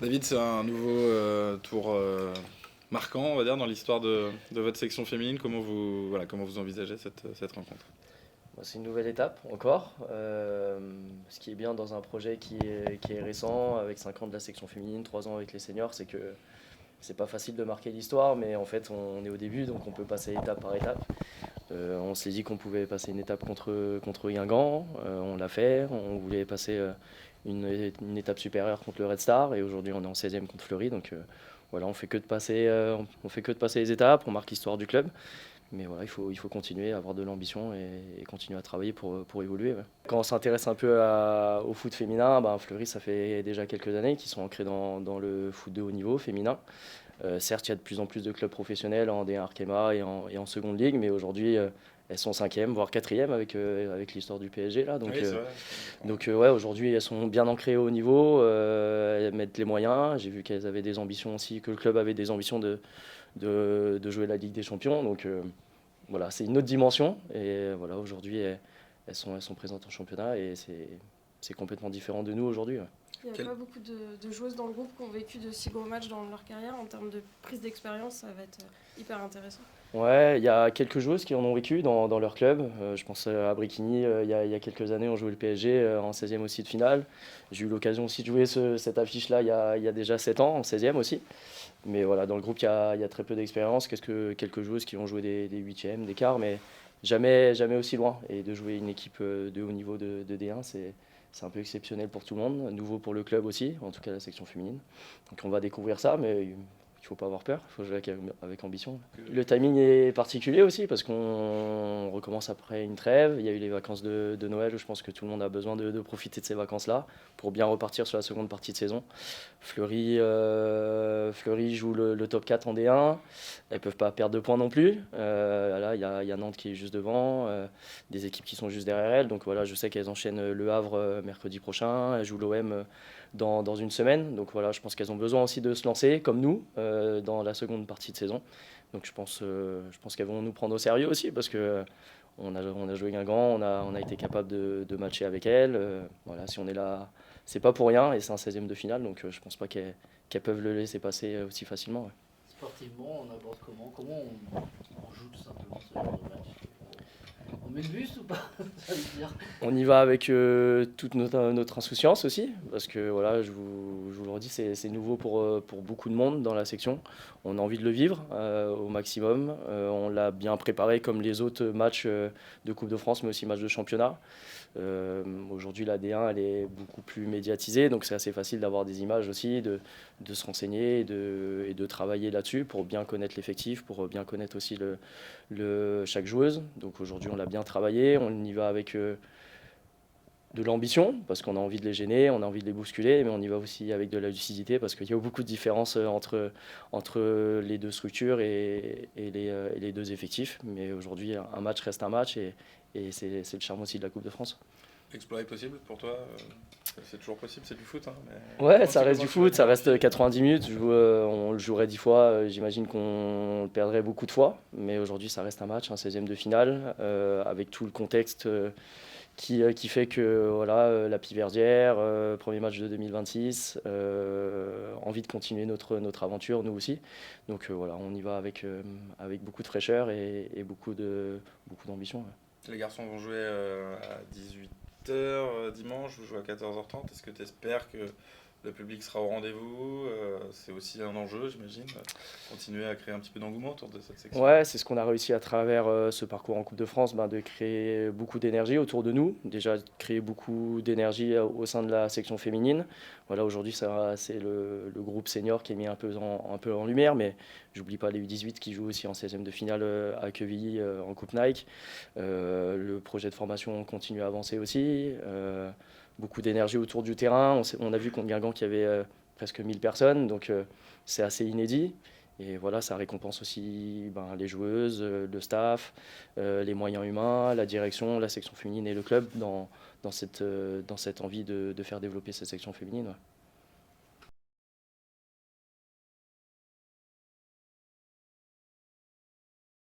David, c'est un nouveau tour marquant, on va dire, dans l'histoire de votre section féminine. Comment vous envisagez cette rencontre? Bah, c'est une nouvelle étape encore. Ce qui est bien dans un projet qui est récent, avec 5 ans de la section féminine, 3 ans avec les seniors, c'est que c'est pas facile de marquer l'histoire, mais en fait on est au début, donc on peut passer étape par étape. On s'est dit qu'on pouvait passer une étape contre Guingamp, on l'a fait. On voulait passer une étape supérieure contre le Red Star, et aujourd'hui on est en 16e contre Fleury. Donc voilà, on fait que de passer les étapes, on marque l'histoire du club. Mais voilà, il faut continuer à avoir de l'ambition et continuer à travailler pour évoluer. Ouais. Quand on s'intéresse un peu au foot féminin, ben, Fleury, ça fait déjà quelques années qu'ils sont ancrés dans le foot de haut niveau féminin. Certes, il y a de plus en plus de clubs professionnels en D1 Arkema et en seconde ligue, mais aujourd'hui, elles sont cinquième, voire quatrième avec l'histoire du PSG là. Oui, c'est vrai. Ouais, aujourd'hui, elles sont bien ancrées au haut niveau, elles mettent les moyens. J'ai vu qu'elles avaient des ambitions aussi, que le club avait des ambitions de jouer la Ligue des Champions. Donc voilà, c'est une autre dimension. Et voilà, aujourd'hui, elles sont présentes en championnat et c'est complètement différent de nous aujourd'hui. Ouais. Il n'y a pas beaucoup de joueuses dans le groupe qui ont vécu de si gros matchs dans leur carrière. En termes de prise d'expérience, ça va être hyper intéressant. Ouais, il y a quelques joueuses qui en ont vécu dans leur club. Je pense à Brikini, il y a quelques années, on jouait le PSG en 16e aussi de finale. J'ai eu l'occasion aussi de jouer cette affiche-là il y a déjà 7 ans, en 16e aussi. Mais voilà, dans le groupe, il y a très peu d'expérience. Quelques joueuses qui ont joué des huitièmes, des quarts, mais jamais aussi loin. Et de jouer une équipe de haut niveau de D1, c'est un peu exceptionnel pour tout le monde, nouveau pour le club aussi, en tout cas la section féminine. Donc on va découvrir ça, mais il faut pas avoir peur, il faut jouer avec ambition. Le timing est particulier aussi parce qu'on recommence après une trêve. Il y a eu les vacances de Noël où je pense que tout le monde a besoin de profiter de ces vacances-là pour bien repartir sur la seconde partie de saison. Fleury joue le top 4 en D1. Elles ne peuvent pas perdre de points non plus. Là, il y a Nantes qui est juste devant, des équipes qui sont juste derrière elles. Donc voilà, je sais qu'elles enchaînent Le Havre mercredi prochain. Elles jouent l'OM dans une semaine. Donc voilà, je pense qu'elles ont besoin aussi de se lancer, comme nous, dans la seconde partie de saison. Donc je pense qu'elles vont nous prendre au sérieux aussi parce que on a joué Guingamp, on a été capable de matcher avec elles. Voilà, si on est là, c'est pas pour rien et c'est un 16e de finale. Donc je pense pas qu'elles peuvent le laisser passer aussi facilement. Ouais. Sportivement, on aborde comment on joue tout simplement ce genre de match. On met le bus ou pas? Ça veut dire. On y va avec toute notre insouciance aussi, parce que voilà, je vous le redis, c'est nouveau pour beaucoup de monde dans la section. On a envie de le vivre au maximum. On l'a bien préparé comme les autres matchs de Coupe de France, mais aussi matchs de championnat. Aujourd'hui, la D1, elle est beaucoup plus médiatisée, donc c'est assez facile d'avoir des images aussi, de se renseigner et de travailler là-dessus pour bien connaître l'effectif, pour bien connaître aussi chaque joueuse. Donc aujourd'hui, on l'a bien travaillé, on y va avec de l'ambition, parce qu'on a envie de les gêner, on a envie de les bousculer, mais on y va aussi avec de la lucidité, parce qu'il y a beaucoup de différences entre les deux structures et les deux effectifs. Mais aujourd'hui, un match reste un match, et c'est le charme aussi de la Coupe de France. L'exploit est possible pour toi? C'est toujours possible, c'est du foot, hein, Ouais, ça reste du foot, ça reste 90 minutes. On le jouerait 10 fois, j'imagine qu'on le perdrait beaucoup de fois. Mais aujourd'hui, ça reste un match, un 16e de finale, avec tout le contexte qui fait que voilà, la Piverdière, premier match de 2026, envie de continuer notre aventure, nous aussi. Donc voilà, on y va avec beaucoup de fraîcheur et beaucoup d'ambition. Ouais. Les garçons vont jouer à 18h dimanche, vous jouez à 14h30. Est-ce que tu espères que le public sera au rendez-vous? C'est aussi un enjeu, j'imagine. Continuer à créer un petit peu d'engouement autour de cette section. Ouais, c'est ce qu'on a réussi à travers ce parcours en Coupe de France, ben, de créer beaucoup d'énergie autour de nous. Déjà, de créer beaucoup d'énergie au sein de la section féminine. Voilà, aujourd'hui, c'est le groupe senior qui est mis un peu en lumière, mais j'oublie pas les U18 qui jouent aussi en 16e de finale à Quevilly en Coupe Nike. Le projet de formation continue à avancer aussi. Beaucoup d'énergie autour du terrain. On a vu contre Guingamp qu'il y avait presque 1000 personnes, donc c'est assez inédit. Et voilà, ça récompense aussi ben, les joueuses, le staff, les moyens humains, la direction, la section féminine et le club dans cette envie de faire développer cette section féminine. Ouais.